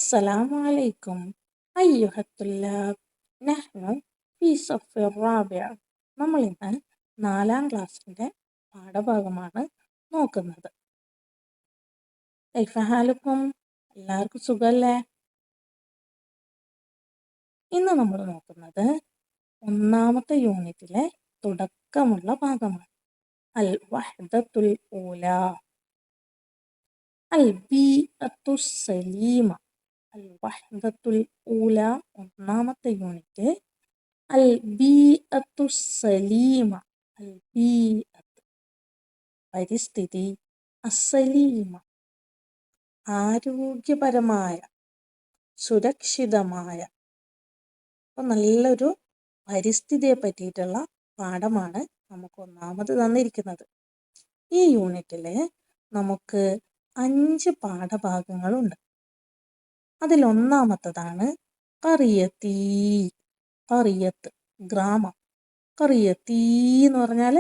السلام عليكم أيها الطلاب نحن في صف الرابع നമ്മൾ ഇന്ന് 4-ാം ക്ലാസ്സിന്റെ പാഠഭാഗമാണ് നോക്കുന്നത്. കൈഫ ഹാലുക്കും, എല്ലാവർക്കും സുഖല്ലേ? ഇന്ന് നമ്മൾ നോക്കുന്നത് 1-ാമത്തെ യൂണിറ്റിലെ തുടക്കമുള്ള ഭാഗമാണ്. അൽ വഹ്ദത്തുൽ ഊല, അൽ ബീഅത്തു സലീമ. അൽ വഹ്ദത്തുൽ ഊല 1-ാമത്തെ യൂണിറ്റ്. അൽ ബീഅത്തു സലീമ, അൽ ബീഅത്ത് പരിസ്ഥിതി, അസലീമ ആരോഗ്യപരമായ, സുരക്ഷിതമായ. അപ്പോൾ നല്ലൊരു പരിസ്ഥിതിയെ പറ്റിയിട്ടുള്ള പാഠമാണ് നമുക്ക് 1-ാമത് തന്നിരിക്കുന്നത്. ഈ യൂണിറ്റിൽ നമുക്ക് 5 പാഠഭാഗങ്ങളുണ്ട്. അതിൽ 1-ാമത്തതാണ് ഖറിയത്തി. ഖറിയത്ത് ഗ്രാമം. ഖറിയത്തി എന്ന് പറഞ്ഞാൽ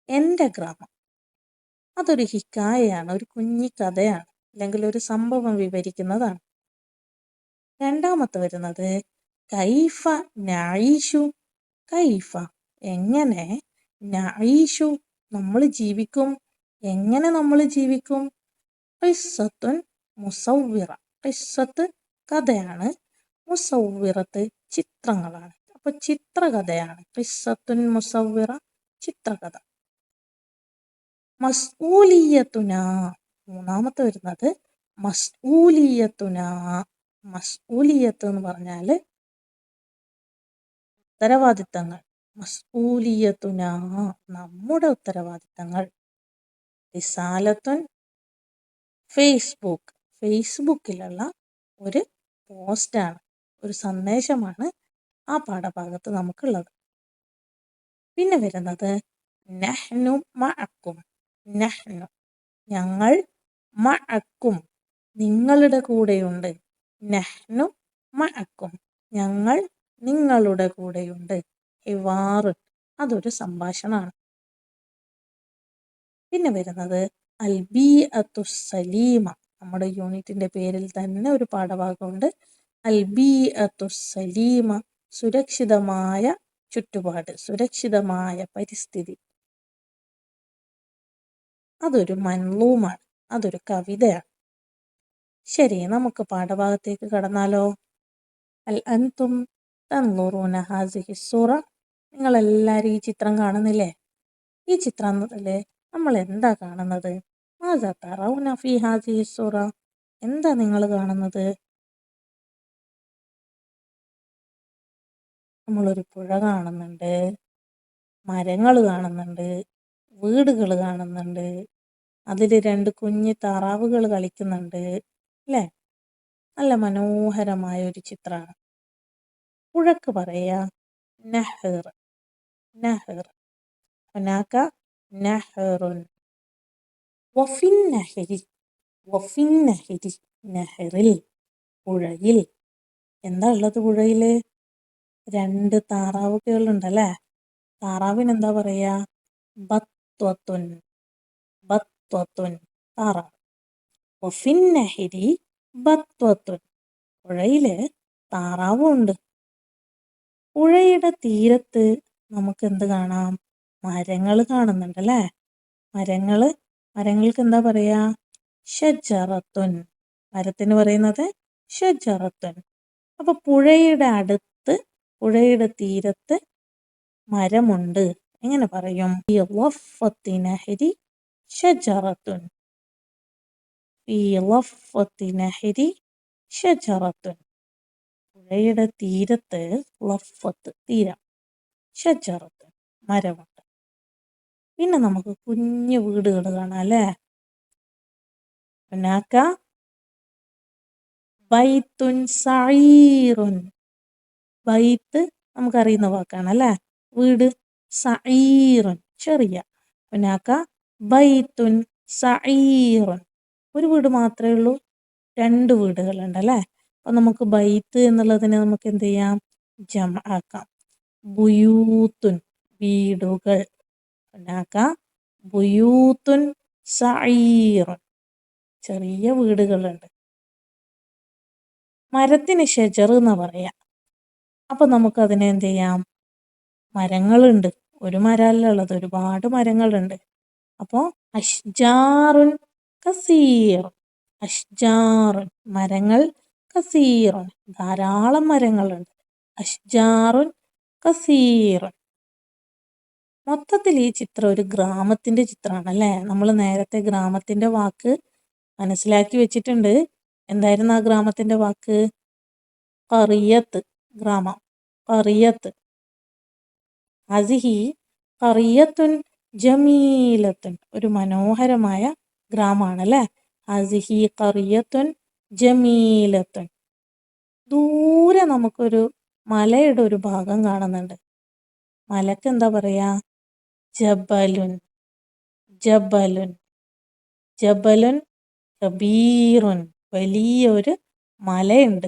എൻ്റെ ഗ്രാമം. അതൊരു ഹിക്കായയാണ്, ഒരു കുഞ്ഞി കഥയാണ്, അല്ലെങ്കിൽ ഒരു സംഭവം വിവരിക്കുന്നതാണ്. 2-ാമത്തെ വരുന്നത് കൈഫ നഈഷു. കൈഫ എങ്ങനെ, നഈഷു നമ്മൾ ജീവിക്കും, എങ്ങനെ നമ്മൾ ജീവിക്കും. ഖിസ്സത്തുൻ മുസവ്വിറ. ഖിസ്സത്ത് കഥയാണ്, മുസവ്വിറത്ത് ചിത്രങ്ങളാണ്. അപ്പോൾ ചിത്രകഥയാണ്. ഖിസ്സത്തുൻ മുസവ്വിറ ചിത്രകഥ. മസ്ഊലിയത്തുന. 3-ാമത്തെ വരുന്നത് മസ്ഊലിയത്തുന. മസ്ഊലിയത്ത് എന്ന് പറഞ്ഞാൽ ഉത്തരവാദിത്തങ്ങൾ. മസ്ഊലിയത്തുന നമ്മുടെ ഉത്തരവാദിത്തങ്ങൾ. റിസാലത്തുൻ ഫേസ്ബുക്ക്. ഫേസ്ബുക്കിലുള്ള ഒരു പോസ്റ്റാണ്, ഒരു സന്ദേശമാണ് ആ പാഠഭാഗത്ത് നമുക്കുള്ളത്. പിന്നെ വരുന്നത് നഹ്നു മഅക്കും. നഹ്നു ഞങ്ങൾ, മഅക്കും നിങ്ങളുടെ കൂടെയുണ്ട്. നഹ്നു മഅക്കും ഞങ്ങൾ നിങ്ങളുടെ കൂടെയുണ്ട്. ഹിവാറ് അതൊരു സംഭാഷണമാണ്. പിന്നെ വരുന്നത് അൽ ബീഅത്തു സലീമ. നമ്മുടെ യൂണിറ്റിന്റെ പേരിൽ തന്നെ ഒരു പാഠഭാഗമുണ്ട്. അൽ ബീഅത്തു സലീമ സുരക്ഷിതമായ ചുറ്റുപാട്, സുരക്ഷിതമായ പരിസ്ഥിതി. അതൊരു മൻളൂമാണ്, അതൊരു കവിതയാണ്. ശരി, നമുക്ക് പാഠഭാഗത്തേക്ക് കടന്നാലോ. അൽ അൻതും തൻളുറൂന ഹാസിഹി സൂറ. നിങ്ങളെല്ലാവരും ഈ ചിത്രം കാണുന്നില്ലേ? ഈ ചിത്രത്തില് നമ്മൾ എന്താ കാണുന്നത്? മാസാ തറൗന ഫീ ഹാസിഹി സൂറ. എന്താ നിങ്ങൾ കാണുന്നത്? നമ്മളൊരു പുഴ കാണുന്നുണ്ട്, മരങ്ങൾ കാണുന്നുണ്ട്, വീടുകൾ കാണുന്നുണ്ട്, അതിൽ 2 കുഞ്ഞു താറാവുകൾ കളിക്കുന്നുണ്ട് അല്ലേ? നല്ല മനോഹരമായ ഒരു ചിത്രമാണ്. പുഴക്ക് പറയാ നഹർ. നഹർ ഹുനാക നഹറുൻ. വഫിൻ നഹരി. വഫിൻ നഹരി നഹറിൽ പുഴയിൽ എന്താ ഉള്ളത്? പുഴയിൽ 2 താറാവുകളുണ്ടല്ലേ? താറാവിനെന്താ പറയാ? ബത്വത്തുൻ. ബത്വത്തുൻ താറാവ്. വഫിൻ നഹരി ബത്വത്തുൻ പുഴയില് താറാവുണ്ട്. പുഴയുടെ തീരത്ത് നമുക്ക് എന്ത് കാണാം? മരങ്ങൾ കാണുന്നുണ്ടല്ലേ? മരങ്ങൾക്ക് എന്താ പറയാ? ഷജറത്തുൻ. മരത്തിന് പറയുന്നത് ഷജറത്തുൻ. അപ്പൊ പുഴയുടെ അടുത്ത്, പുഴയുടെ തീരത്ത് മരമുണ്ട്. എങ്ങനെ പറയും? ഈ ലഫത്തി നഹരി ഷജറത്തുൻ. ഈ ലഫത്തി നഹരി ഷജറത്തുൻ പുഴയുടെ തീരത്ത്, ലഫത്ത് തീരം, ഷജറത്തുൻ മരമുണ്ട്. പിന്നെ നമുക്ക് കുഞ്ഞു വീടുകൾ കാണാം അല്ലേ? ഹുനാക ബൈത്തുൻ സഈറുൻ. ബൈത്ത് നമുക്കറിയുന്ന വാക്കാണ് അല്ലേ? വീട്. സഈറുൻ ചെറിയ. ഹുനാക ബൈത്തുൻ സഈറുൻ ഒരു വീട് മാത്രമേ ഉള്ളൂ, 2 വീടുകളുണ്ട് അല്ലേ? അപ്പം നമുക്ക് ബൈത്ത് എന്നുള്ളതിനെ നമുക്ക് എന്ത് ചെയ്യാം? ജംഅ ആക്കാം. ബുയൂത്തുൻ വീടുകൾ. ഹുനാക ബുയൂത്തുൻ സഈറുൻ ചെറിയ വീടുകളുണ്ട്. മരത്തിന് ഷജർ എന്നാ പറയാ. അപ്പൊ നമുക്കതിനെ എന്ത് ചെയ്യാം? മരങ്ങളുണ്ട്. ഒരു മരമല്ല ഉള്ളത്, ഒരുപാട് മരങ്ങളുണ്ട്. അപ്പോൾ അഷ്ജാറുൻ കസീർ, അഷ്ജാറുൻ മരങ്ങൾ, കസീറുൻ ധാരാളം മരങ്ങളുണ്ട്. അഷ്ജാറുൻ കസീറുൻ. മൊത്തത്തിൽ ഈ ചിത്രം ഒരു ഗ്രാമത്തിന്റെ ചിത്രമാണ് അല്ലേ? നമ്മൾ നേരത്തെ ഗ്രാമത്തിന്റെ വാക്ക് മനസ്സിലാക്കി വെച്ചിട്ടുണ്ട്. എന്തായിരുന്നു ആ ഗ്രാമത്തിന്റെ വാക്ക്? ഖറിയത്ത്, ഗ്രാമം, ഖറിയത്ത്. അസിഹി ഖറിയത്തുൻ ജമീലത്തുൻ, ഒരു മനോഹരമായ ഗ്രാമമാണ് അല്ലേ? അസിഹി ഖറിയത്തുൻ ജമീലത്തുൻ. ദൂരെ നമുക്കൊരു മലയുടെ ഒരു ഭാഗം കാണുന്നുണ്ട്. മലക്ക് എന്താ പറയാ? ജബലുൻ, ജബലുൻ, ജബലുൻ കബീറുൻ, വലിയൊരു മലയുണ്ട്.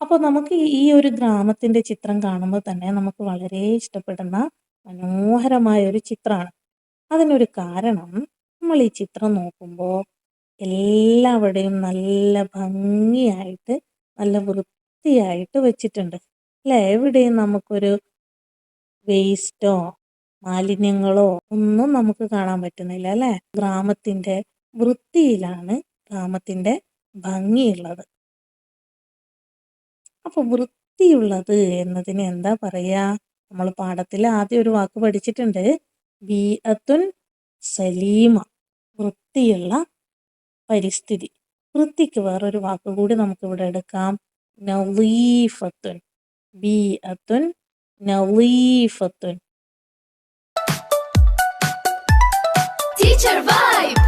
അപ്പോൾ നമുക്ക് ഈ ഒരു ഗ്രാമത്തിന്റെ ചിത്രം കാണുമ്പോൾ തന്നെ നമുക്ക് വളരെ ഇഷ്ടപ്പെടുന്ന മനോഹരമായ ഒരു ചിത്രമാണ്. അതിനൊരു കാരണം, നമ്മൾ ഈ ചിത്രം നോക്കുമ്പോൾ എല്ലാവിടെയും നല്ല ഭംഗിയായിട്ട് നല്ല വൃത്തിയായിട്ട് വെച്ചിട്ടുണ്ട് അല്ലേ? എവിടെയും നമുക്കൊരു വേസ്റ്റോ മാലിന്യങ്ങളോ ഒന്നും നമുക്ക് കാണാൻ പറ്റുന്നില്ല അല്ലേ? ഗ്രാമത്തിന്റെ വൃത്തിയിലാണ് ഗ്രാമത്തിന്റെ ഭംഗിയുള്ളത്. അപ്പൊ വൃത്തിയുള്ളത് എന്നതിന് എന്താ പറയാ? നമ്മൾ പാഠത്തിൽ ആദ്യം ഒരു വാക്ക് പഠിച്ചിട്ടുണ്ട്, ബീഅത്തുൻ സലീമ, വൃത്തിയുള്ള പരിസ്ഥിതി. വൃത്തിക്ക് വേറൊരു വാക്ക് കൂടി നമുക്ക് ഇവിടെ എടുക്കാം, നളീഫത്തുൻ, ബീഅത്തുൻ നളീഫത്തുൻ. Teacher Vibe.